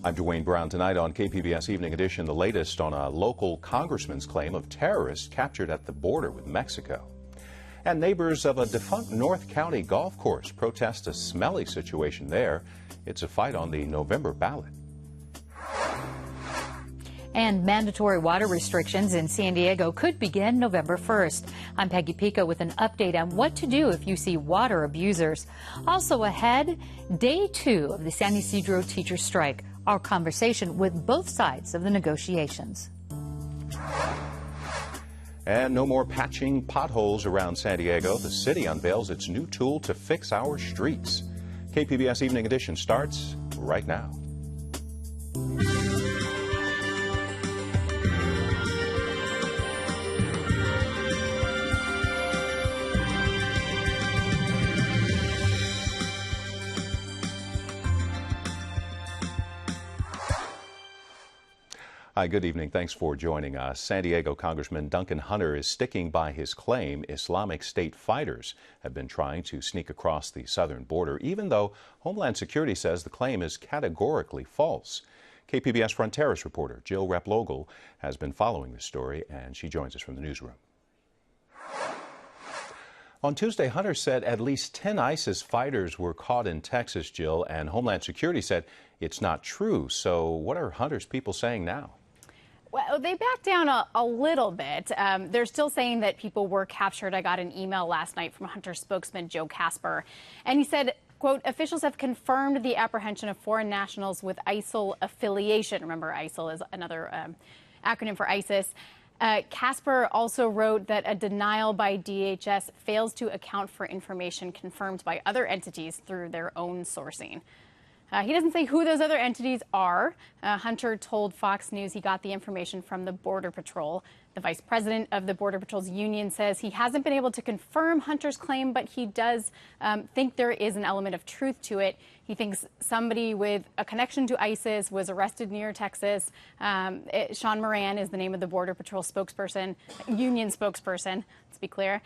I'm Dwayne Brown. Tonight on KPBS Evening Edition, the latest on a local congressman's claim of terrorists captured at the border with Mexico. And neighbors of a defunct North County golf course protest a smelly situation there. It's a fight on the November ballot. And mandatory water restrictions in San Diego could begin November 1st. I'm Peggy Pico with an update on what to do if you see water abusers. Also ahead, day 2 of the San Ysidro teacher strike. Our conversation with both sides of the negotiations. And no more patching potholes around San Diego. The city unveils its new tool to fix our streets. KPBS Evening Edition starts right now. Hi, good evening. Thanks for joining us. San Diego Congressman Duncan Hunter is sticking by his claim Islamic State fighters have been trying to sneak across the southern border, even though Homeland Security says the claim is categorically false. KPBS Front Terrace reporter Jill Replogle has been following this story, and she joins us from the newsroom. On Tuesday, Hunter said at least 10 ISIS fighters were caught in Texas, Jill, and Homeland Security said it's not true. So what are Hunter's people saying now? Well, they backed down a little bit. They're still saying that people were captured. I got an email last night from Hunter spokesman Joe Casper, and he said, quote, officials have confirmed the apprehension of foreign nationals with ISIL affiliation. Remember, ISIL is another acronym for ISIS. Casper also wrote that a denial by DHS fails to account for information confirmed by other entities through their own sourcing. He doesn't say who those other entities are. Hunter told Fox News he got the information from the Border Patrol. The vice president of the Border Patrol's union says he hasn't been able to confirm Hunter's claim, but he does think there is an element of truth to it. He thinks somebody with a connection to ISIS was arrested near Texas. Sean Moran is the name of the Border Patrol spokesperson, union spokesperson, let's be clear.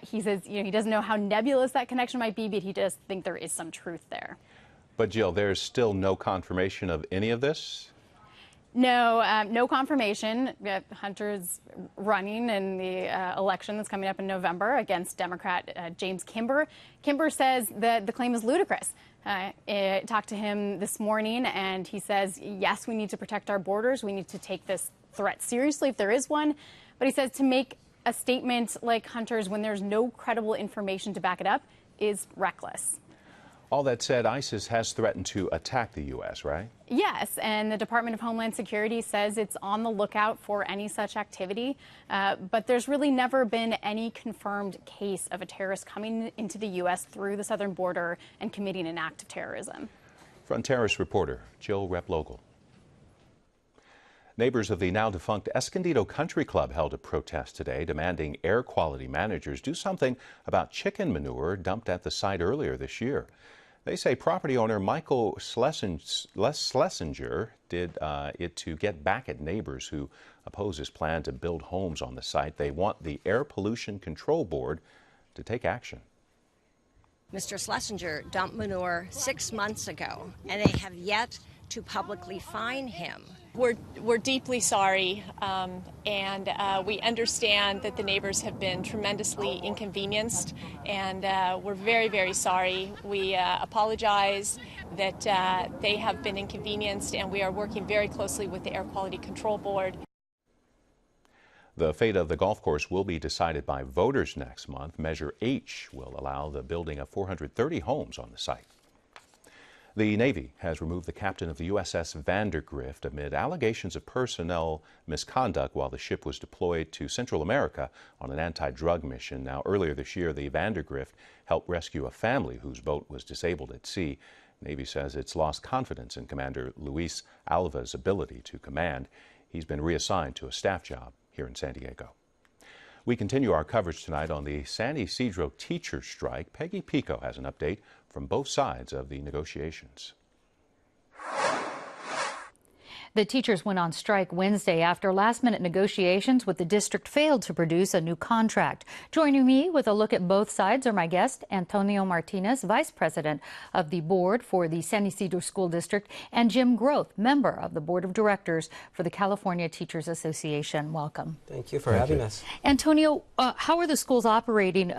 He says he doesn't know how nebulous that connection might be, but he does think there is some truth there. But, Jill, there's still no confirmation of any of this? No, no confirmation. Hunter's running in the election that's coming up in November against Democrat James Kimber. Kimber says that the claim is ludicrous. I talked to him this morning, and he says, yes, we need to protect our borders. We need to take this threat seriously if there is one. But he says to make a statement like Hunter's when there's no credible information to back it up is reckless. All that said, ISIS has threatened to attack the U.S., right? Yes, and the Department of Homeland Security says it's on the lookout for any such activity. But there's really never been any confirmed case of a terrorist coming into the U.S. through the southern border and committing an act of terrorism. Front Terrace reporter Jill Replogle. Neighbors of the now-defunct Escondido Country Club held a protest today demanding air quality managers do something about chicken manure dumped at the site earlier this year. They say property owner Michael Schlesinger did it to get back at neighbors who oppose his plan to build homes on the site. They want the Air Pollution Control Board to take action. Mr. Schlesinger dumped manure 6 months ago, and they have yet to publicly fine him. We're deeply sorry, and we understand that the neighbors have been tremendously inconvenienced, and we're very, very sorry. We apologize that they have been inconvenienced, and we are working very closely with the Air Quality Control Board. The fate of the golf course will be decided by voters next month. Measure H will allow the building of 430 homes on the site. The Navy has removed the captain of the USS Vandergrift amid allegations of personnel misconduct while the ship was deployed to Central America on an anti-drug mission. Now, earlier this year, the Vandergrift helped rescue a family whose boat was disabled at sea. Navy says it's lost confidence in Commander Luis Alva's ability to command. He's been reassigned to a staff job here in San Diego. We continue our coverage tonight on the San Ysidro teacher strike. Peggy Pico has an update from both sides of the negotiations. The teachers went on strike Wednesday after last-minute negotiations with the district failed to produce a new contract. Joining me with a look at both sides are my guest, Antonio Martinez, Vice President of the Board for the San Ysidro School District, and Jim Groth, member of the Board of Directors for the California Teachers Association. Welcome. Thank you for having us. Antonio, how are the schools operating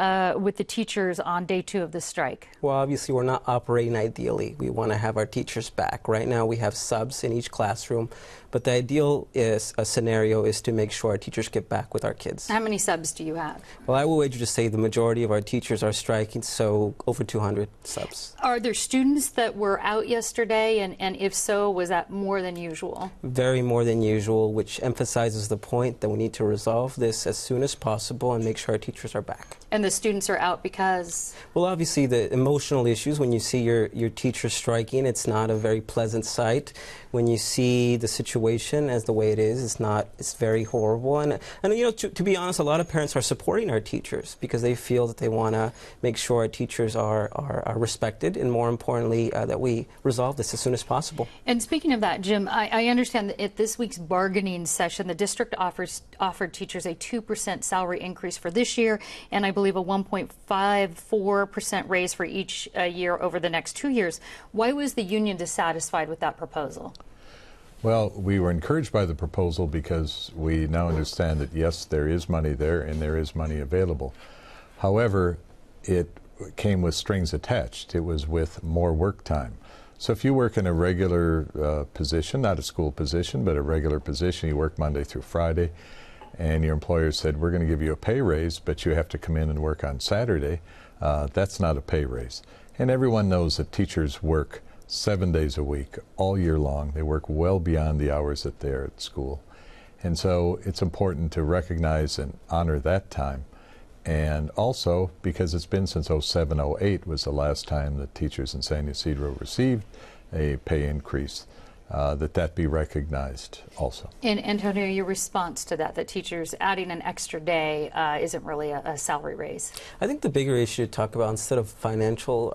with the teachers on day 2 of the strike? Well, obviously, we're not operating ideally. We want to have our teachers back. Right now, we have subs in each classroom, but the ideal scenario is to make sure our teachers get back with our kids. How many subs do you have? Well, I will wager to say the majority of our teachers are striking, so over 200 subs. Are there students that were out yesterday, and if so, was that more than usual? Very more than usual, which emphasizes the point that we need to resolve this as soon as possible and make sure our teachers are back. And the students are out because? Well, obviously, the emotional issues, when you see your teacher striking, it's not a very pleasant sight. When you see the situation as the way it is, it's very horrible. And you know, to be honest, a lot of parents are supporting our teachers because they feel that they want to make sure our teachers are respected, and more importantly, that we resolve this as soon as possible. And speaking of that, Jim, I understand that at this week's bargaining session, the district offered teachers a 2% salary increase for this year, and I believe a 1.54% raise for each year over the next 2 years. Why was the union dissatisfied with that proposal? Well, we were encouraged by the proposal because we now understand that, yes, there is money there and there is money available. However, it came with strings attached. It was with more work time. So if you work in a regular position, not a school position, but a regular position, you work Monday through Friday, and your employer said, we're going to give you a pay raise, but you have to come in and work on Saturday, that's not a pay raise. And everyone knows that teachers work 7 days a week, all year long. They work well beyond the hours that they're at school. And so it's important to recognize and honor that time. And also, because it's been since 07-08 was the last time that teachers in San Ysidro received a pay increase, that be recognized also. And Antonio, your response to that teachers adding an extra day isn't really a salary raise? I think the bigger issue to talk about, instead of financial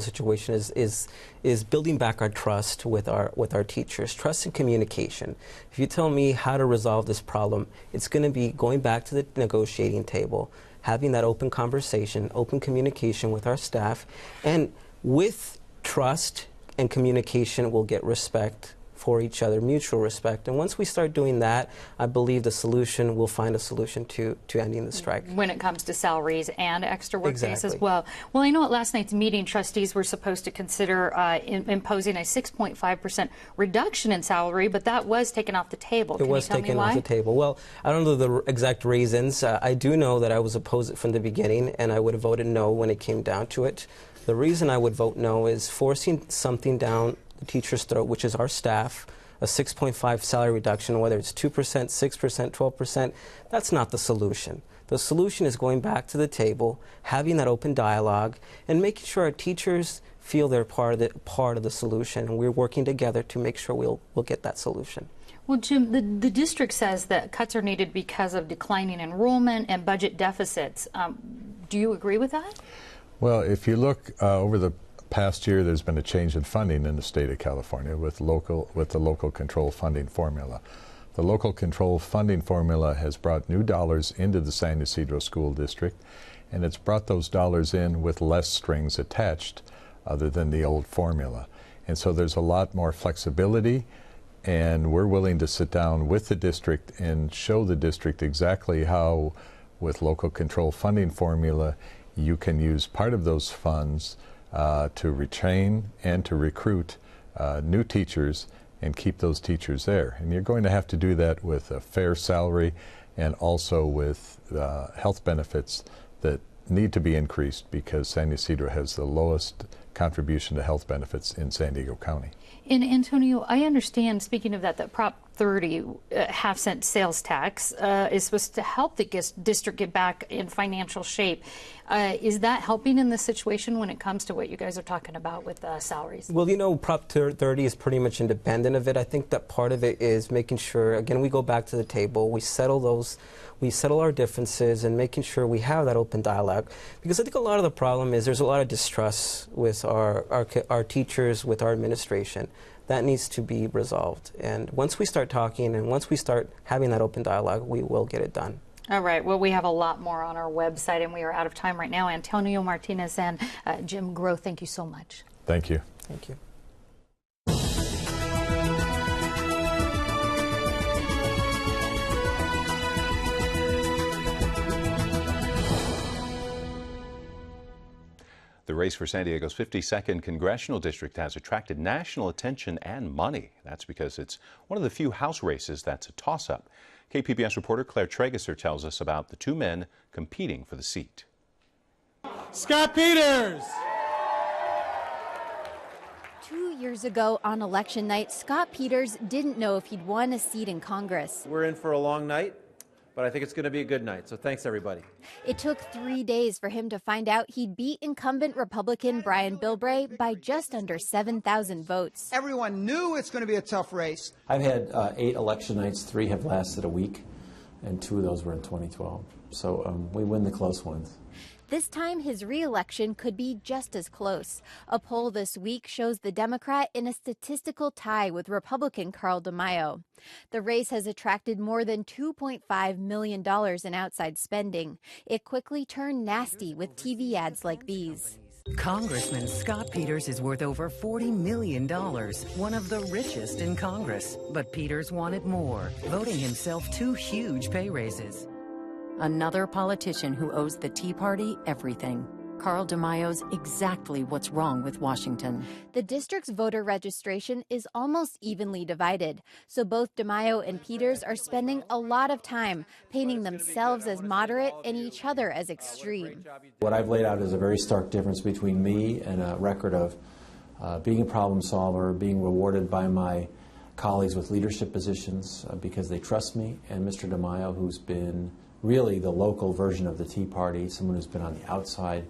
situation, is building back our trust with our teachers, trust and communication. If you tell me how to resolve this problem, it's going to be going back to the negotiating table, having that open conversation, open communication with our staff, and with trust and communication, we'll get respect for each other, mutual respect. And once we start doing that, I believe we'll find a solution to ending the strike. When it comes to salaries and extra work days as Exactly. well. Well, I know at last night's meeting, trustees were supposed to consider imposing a 6.5% reduction in salary, but that was taken off the table. It was taken off the table. Well, I don't know the exact reasons. I do know that I was opposed from the beginning, and I would have voted no when it came down to it. The reason I would vote no is forcing something down the teacher's throat, which is our staff, a 6.5 salary reduction, whether it's 2%, 6%, 12%, that's not the solution. The solution is going back to the table, having that open dialogue, and making sure our teachers feel they're part of the solution, and we're working together to make sure we'll get that solution. Well, Jim, the district says that cuts are needed because of declining enrollment and budget deficits. Do you agree with that? Well, if you look over the past year, there's been a change in funding in the state of California with the local control funding formula. The local control funding formula has brought new dollars into the San Ysidro School District, and it's brought those dollars in with less strings attached other than the old formula. And so there's a lot more flexibility, and we're willing to sit down with the district and show the district exactly how, with local control funding formula, you can use part of those funds to retrain and to recruit new teachers and keep those teachers there. And you're going to have to do that with a fair salary and also with health benefits that need to be increased because San Ysidro has the lowest contribution to health benefits in San Diego County. And Antonio, I understand, speaking of that Prop 30 half-cent sales tax is supposed to help the district get back in financial shape. Is that helping in this situation when it comes to what you guys are talking about with salaries? Well, you know, Prop 30 is pretty much independent of it. I think that part of it is making sure, again, we go back to the table, we settle our differences and making sure we have that open dialogue. Because I think a lot of the problem is there's a lot of distrust with our teachers, with our administration. That needs to be resolved. And once we start talking and once we start having that open dialogue, we will get it done. All right. Well, we have a lot more on our website, and we are out of time right now. Antonio Martinez and Jim Groh, thank you so much. Thank you. Thank you. The race for San Diego's 52nd Congressional District has attracted national attention and money. That's because it's one of the few House races that's a toss-up. KPBS reporter Claire Trageser tells us about the two men competing for the seat. Scott Peters! 2 years ago on election night, Scott Peters didn't know if he'd won a seat in Congress. We're in for a long night, but I think it's going to be a good night, so thanks everybody. It took 3 days for him to find out he'd beat incumbent Republican Brian Bilbray by just under 7,000 votes. Everyone knew it's going to be a tough race. I've had 8 election nights, 3 have lasted a week, and 2 of those were in 2012. So we win the close ones. This time, his re-election could be just as close. A poll this week shows the Democrat in a statistical tie with Republican Carl DeMaio. The race has attracted more than $2.5 million in outside spending. It quickly turned nasty with TV ads like these. Congressman Scott Peters is worth over $40 million, one of the richest in Congress. But Peters wanted more, voting himself 2 huge pay raises. Another politician who owes the Tea Party everything. Carl DeMaio's exactly what's wrong with Washington. The district's voter registration is almost evenly divided, so both DeMaio and Peters are spending a lot of time painting themselves as moderate and each other as extreme. What I've laid out is a very stark difference between me and a record of being a problem solver, being rewarded by my colleagues with leadership positions because they trust me, and Mr. DeMaio, who's been really the local version of the Tea Party, someone who's been on the outside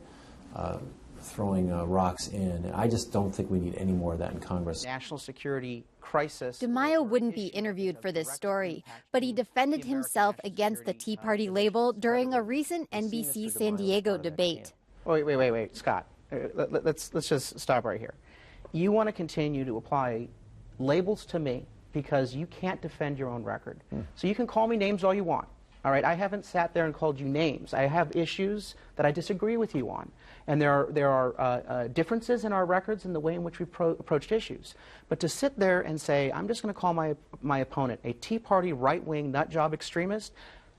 throwing rocks in. And I just don't think we need any more of that in Congress. National security crisis. DeMaio wouldn't be interviewed for this story, but he defended himself against the Tea Party label during a recent NBC San Diego debate. Wait, Scott. Let's just stop right here. You want to continue to apply labels to me because you can't defend your own record. So you can call me names all you want. All right, I haven't sat there and called you names. I have issues that I disagree with you on. And there are differences in our records in the way in which we approached issues. But to sit there and say, I'm just going to call my opponent a Tea Party right-wing nutjob extremist,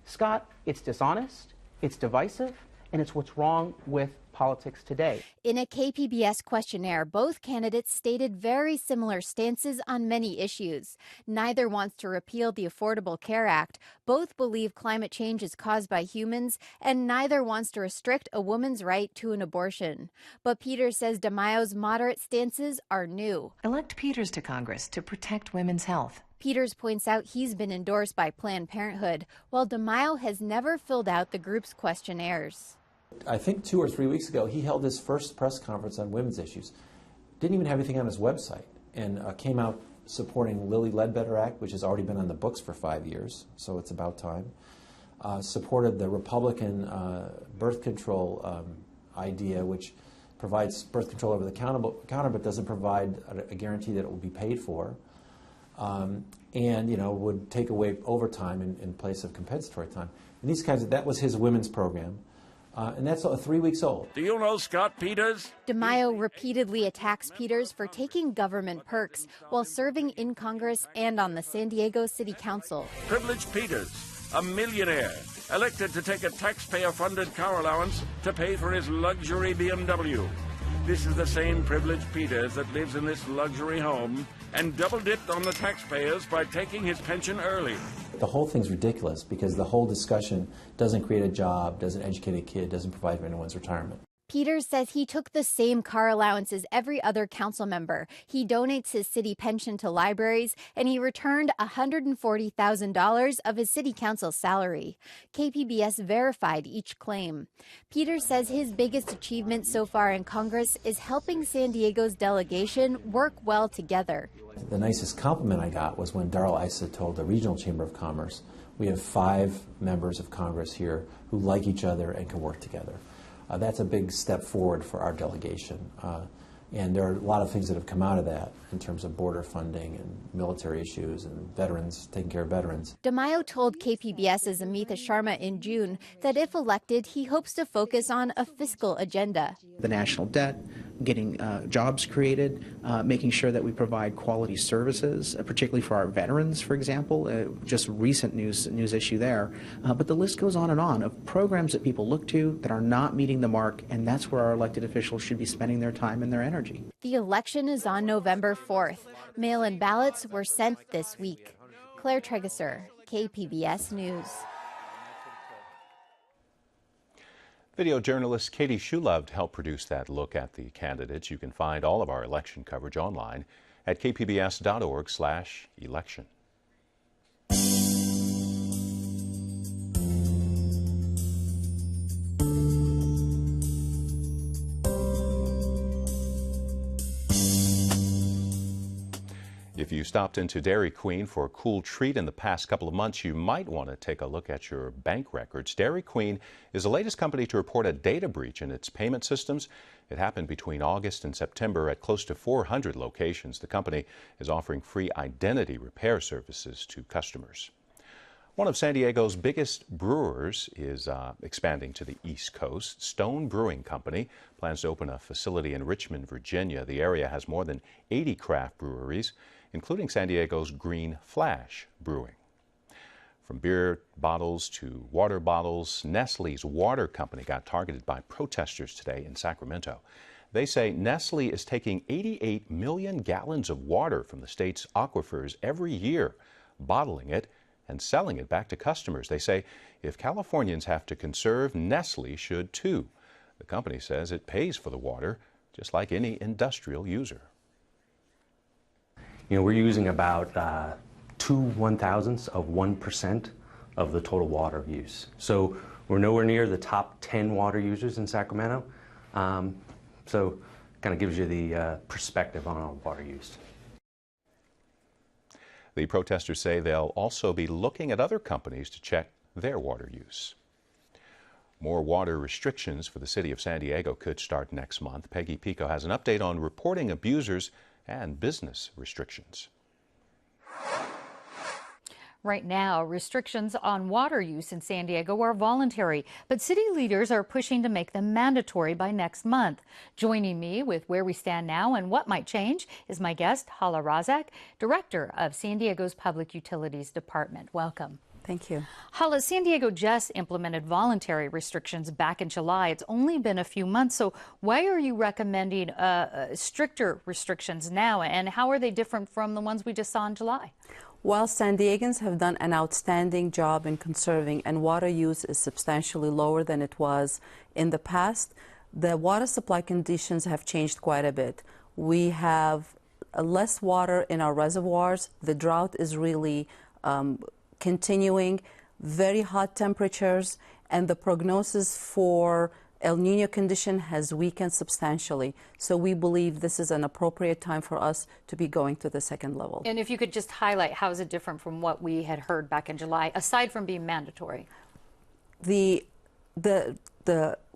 Scott, it's dishonest, it's divisive, and it's what's wrong with politics today. In a KPBS questionnaire, both candidates stated very similar stances on many issues. Neither wants to repeal the Affordable Care Act. Both believe climate change is caused by humans, and neither wants to restrict a woman's right to an abortion. But Peters says DeMaio's moderate stances are new. Elect Peters to Congress to protect women's health. Peters points out he's been endorsed by Planned Parenthood, while DeMaio has never filled out the group's questionnaires. I think 2 or 3 weeks ago, he held his first press conference on women's issues. Didn't even have anything on his website, and came out supporting Lilly Ledbetter Act, which has already been on the books for 5 years, so it's about time. Supported the Republican birth control idea, which provides birth control over the counter, but doesn't provide a guarantee that it will be paid for. And would take away overtime in place of compensatory time. And these kinds of, that was his women's program. And that's 3 weeks old. Do you know Scott Peters? DeMaio repeatedly attacks Peters for taking government perks while serving in Congress and on the San Diego City Council. Privileged Peters, a millionaire, elected to take a taxpayer-funded car allowance to pay for his luxury BMW. This is the same privileged Peters that lives in this luxury home and double-dipped on the taxpayers by taking his pension early. The whole thing's ridiculous because the whole discussion doesn't create a job, doesn't educate a kid, doesn't provide for anyone's retirement. Peters says he took the same car allowance as every other council member. He donates his city pension to libraries, and he returned $140,000 of his city council salary. KPBS verified each claim. Peters says his biggest achievement so far in Congress is helping San Diego's delegation work well together. The nicest compliment I got was when Darrell Issa told the Regional Chamber of Commerce, we have 5 members of Congress here who like each other and can work together. That's a big step forward for our delegation. And there are a lot of things that have come out of that in terms of border funding and military issues and veterans, taking care of veterans. DeMaio told KPBS's Amitha Sharma in June that if elected, he hopes to focus on a fiscal agenda. The national debt, getting jobs created, making sure that we provide quality services, particularly for our veterans, for example, just recent news issue there. But the list goes on of programs that people look to that are not meeting the mark, and that's where our elected officials should be spending their time and their energy. The election is on November 4th. Mail-in ballots were sent this week. Claire Tregesser, KPBS News. Video journalist Katie Schulovd helped produce that look at the candidates. You can find all of our election coverage online at kpbs.org/election. If you stopped into Dairy Queen for a cool treat in the past couple of months, you might want to take a look at your bank records. Dairy Queen is the latest company to report a data breach in its payment systems. It happened between August and September at close to 400 locations. The company is offering free identity repair services to customers. One of San Diego's biggest brewers is expanding to the East Coast. Stone Brewing Company plans to open a facility in Richmond, Virginia. The area has more than 80 craft breweries, including San Diego's Green Flash Brewing. From beer bottles to water bottles, Nestle's water company got targeted by protesters today in Sacramento. They say Nestle is taking 88 million gallons of water from the state's aquifers every year, bottling it and selling it back to customers. They say if Californians have to conserve, Nestle should too. The company says it pays for the water just like any industrial user. You know, we're using about 2/1000ths of 1% of the total water use. So we're nowhere near the top 10 water users in Sacramento. So kind of gives you the perspective on our water use. The protesters say they'll also be looking at other companies to check their water use. More water restrictions for the city of San Diego could start next month. Peggy Pico has an update on reporting abusers and business restrictions. Right now, restrictions on water use in San Diego are voluntary, but city leaders are pushing to make them mandatory by next month. Joining me with where we stand now and what might change is my guest, Hala Razak, Director of San Diego's Public Utilities Department. Welcome. Thank you. Hala, San Diego just implemented voluntary restrictions back in July. It's only been a few months, so why are you recommending stricter restrictions now, and how are they different from the ones we just saw in July? While San Diegans have done an outstanding job in conserving, and water use is substantially lower than it was in the past, the water supply conditions have changed quite a bit. We have less water in our reservoirs. The drought is really continuing, very hot temperatures, and the prognosis for El Nino condition has weakened substantially. So we believe this is an appropriate time for us to be going to the second level. And if you could just highlight, how is it different from what we had heard back in July, aside from being mandatory? The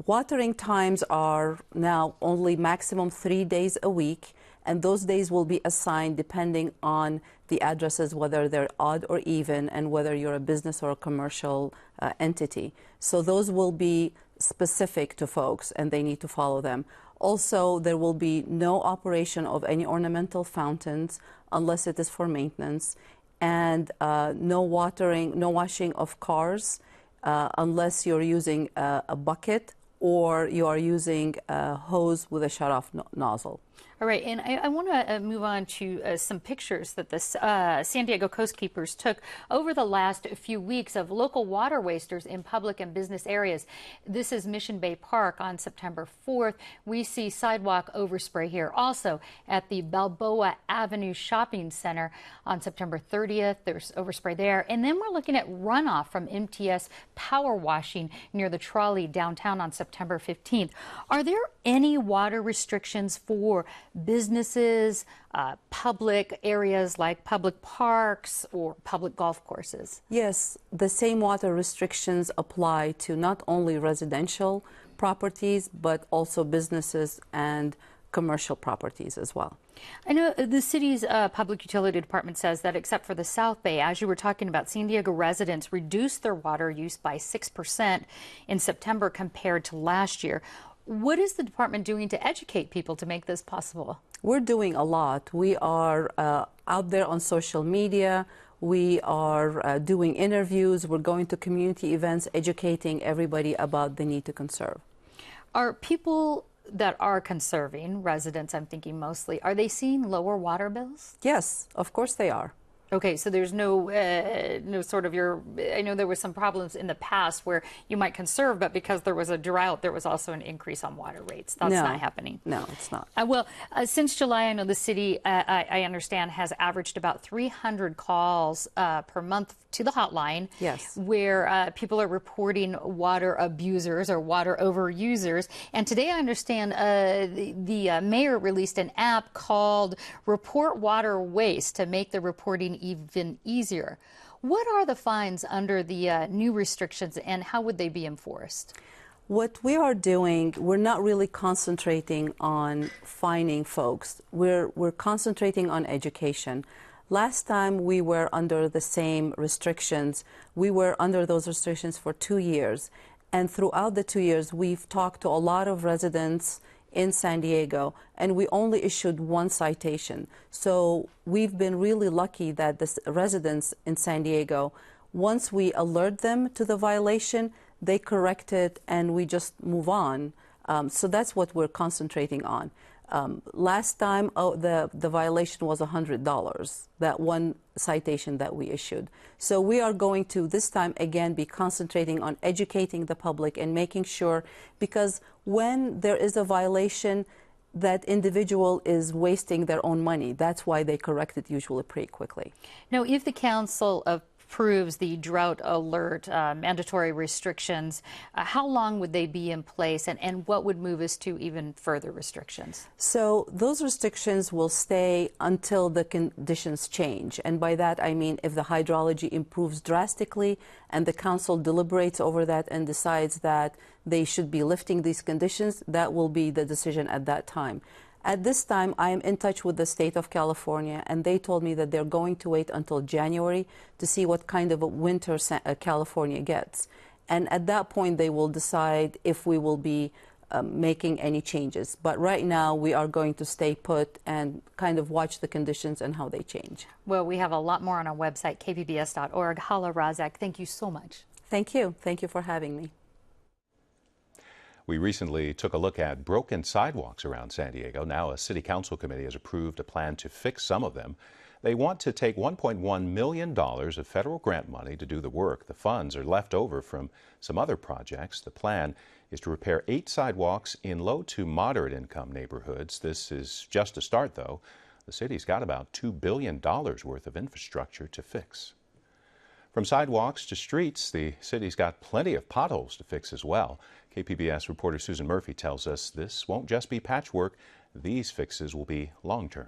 watering times are now only maximum 3 days a week, and those days will be assigned depending on the addresses, whether they're odd or even, and whether you're a business or a commercial entity. So those will be specific to folks, and they need to follow them. Also, there will be no operation of any ornamental fountains unless it is for maintenance, and no washing of cars unless you're using a bucket or you are using a hose with a shut-off nozzle. All right, and I want to move on to some pictures that the San Diego coastkeepers took over the last few weeks of local water wasters in public and business areas. This is Mission Bay Park on September 4th. We see sidewalk overspray here. Also at the Balboa Avenue Shopping Center on September 30th, there's overspray there. And then we're looking at runoff from MTS power washing near the trolley downtown on September 15th. Are there any water restrictions for businesses, public areas like public parks or public golf courses? Yes, the same water restrictions apply to not only residential properties, but also businesses and commercial properties as well. I know the city's public utility department says that except for the South Bay, as you were talking about, San Diego residents reduced their water use by 6% in September compared to last year. What is the department doing to educate people to make this possible? We're doing a lot. We are out there on social media. We are doing interviews. We're going to community events, educating everybody about the need to conserve. Are people that are conserving, residents I'm thinking mostly, are they seeing lower water bills? Yes, of course they are. Okay, so there's no sort of I know there was some problems in the past where you might conserve, but because there was a drought, there was also an increase on water rates. That's not happening. No, it's not. Since July, I know the city, I understand, has averaged about 300 calls per month to the hotline. Yes. Where people are reporting water abusers or water overusers. And today, I understand the mayor released an app called Report Water Waste to make the reporting even easier. What are the fines under the new restrictions and how would they be enforced? What we are doing, we're not really concentrating on fining folks. We're concentrating on education. Last time we were under the same restrictions, we were under those restrictions for 2 years. And throughout the 2 years, we've talked to a lot of residents in San Diego, and we only issued 1 citation. So we've been really lucky that the residents in San Diego, once we alert them to the violation, they correct it and we just move on. So that's what we're concentrating on. Last time, the violation was $100, that 1 citation that we issued. So we are going to, this time again, be concentrating on educating the public and making sure, because when there is a violation, that individual is wasting their own money. That's why they correct it usually pretty quickly. Now, if the council approves the drought alert mandatory restrictions, how long would they be in place and what would move us to even further restrictions? So those restrictions will stay until the conditions change. And by that I mean if the hydrology improves drastically and the council deliberates over that and decides that they should be lifting these conditions, that will be the decision at that time. At this time, I am in touch with the state of California, and they told me that they're going to wait until January to see what kind of a winter California gets. And at that point, they will decide if we will be making any changes. But right now, we are going to stay put and kind of watch the conditions and how they change. Well, we have a lot more on our website, kpbs.org. Hala Razak, thank you so much. Thank you. Thank you for having me. We recently took a look at broken sidewalks around San Diego. Now a city council committee has approved a plan to fix some of them. They want to take $1.1 million of federal grant money to do the work. The funds are left over from some other projects. The plan is to repair 8 sidewalks in low to moderate income neighborhoods. This is just a start, though. The city's got about $2 billion worth of infrastructure to fix. From sidewalks to streets, the city's got plenty of potholes to fix as well. KPBS reporter Susan Murphy tells us this won't just be patchwork. These fixes will be long-term.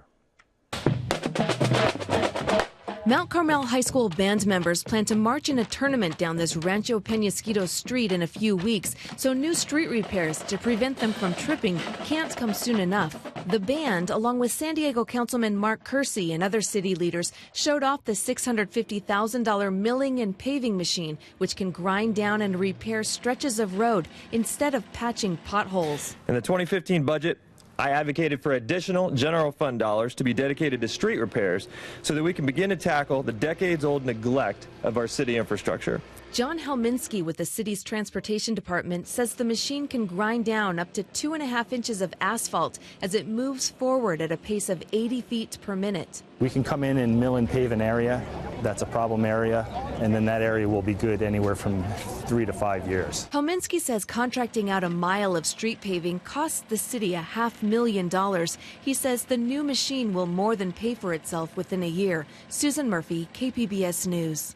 Mount Carmel High School band members plan to march in a tournament down this Rancho Peñasquito street in a few weeks, so new street repairs to prevent them from tripping can't come soon enough. The band, along with San Diego Councilman Mark Kersey and other city leaders, showed off the $650,000 milling and paving machine, which can grind down and repair stretches of road instead of patching potholes. In the 2015 budget, I advocated for additional general fund dollars to be dedicated to street repairs so that we can begin to tackle the decades-old neglect of our city infrastructure. John Helminski with the city's transportation department says the machine can grind down up to 2.5 inches of asphalt as it moves forward at a pace of 80 feet per minute. We can come in and mill and pave an area that's a problem area, and then that area will be good anywhere from 3 to 5 years. Helminski says contracting out a mile of street paving costs the city $500,000. He says the new machine will more than pay for itself within a year. Susan Murphy, KPBS News.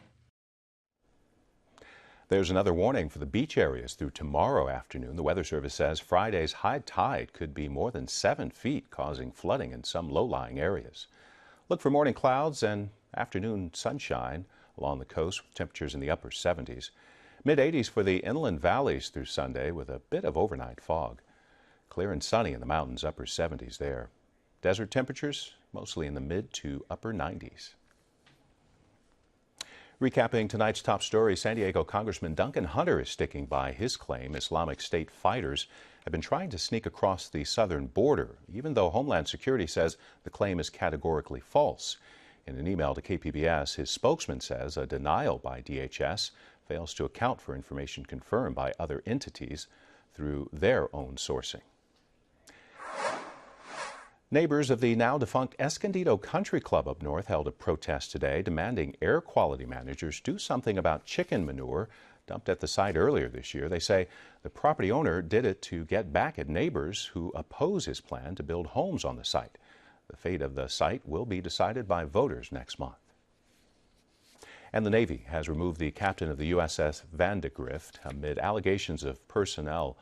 There's another warning for the beach areas through tomorrow afternoon. The Weather Service says Friday's high tide could be more than 7 feet, causing flooding in some low-lying areas. Look for morning clouds and afternoon sunshine along the coast with temperatures in the upper 70s. Mid-80s for the inland valleys through Sunday with a bit of overnight fog. Clear and sunny in the mountains, upper 70s there. Desert temperatures mostly in the mid to upper 90s. Recapping tonight's top story, San Diego Congressman Duncan Hunter is sticking by his claim Islamic State fighters have been trying to sneak across the southern border, even though Homeland Security says the claim is categorically false. In an email to KPBS, his spokesman says a denial by DHS fails to account for information confirmed by other entities through their own sourcing. Neighbors of the now-defunct Escondido Country Club up north held a protest today demanding air quality managers do something about chicken manure dumped at the site earlier this year. They say the property owner did it to get back at neighbors who oppose his plan to build homes on the site. The fate of the site will be decided by voters next month. And the Navy has removed the captain of the USS Vandegrift amid allegations of personnel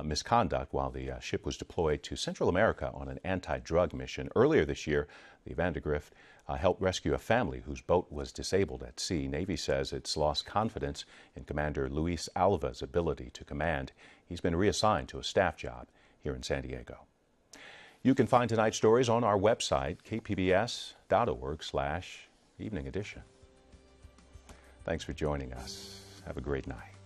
misconduct while the ship was deployed to Central America on an anti-drug mission. Earlier this year, the Vandegrift helped rescue a family whose boat was disabled at sea. Navy says it's lost confidence in Commander Luis Alva's ability to command. He's been reassigned to a staff job here in San Diego. You can find tonight's stories on our website, kpbs.org/evening edition. Thanks for joining us. Have a great night.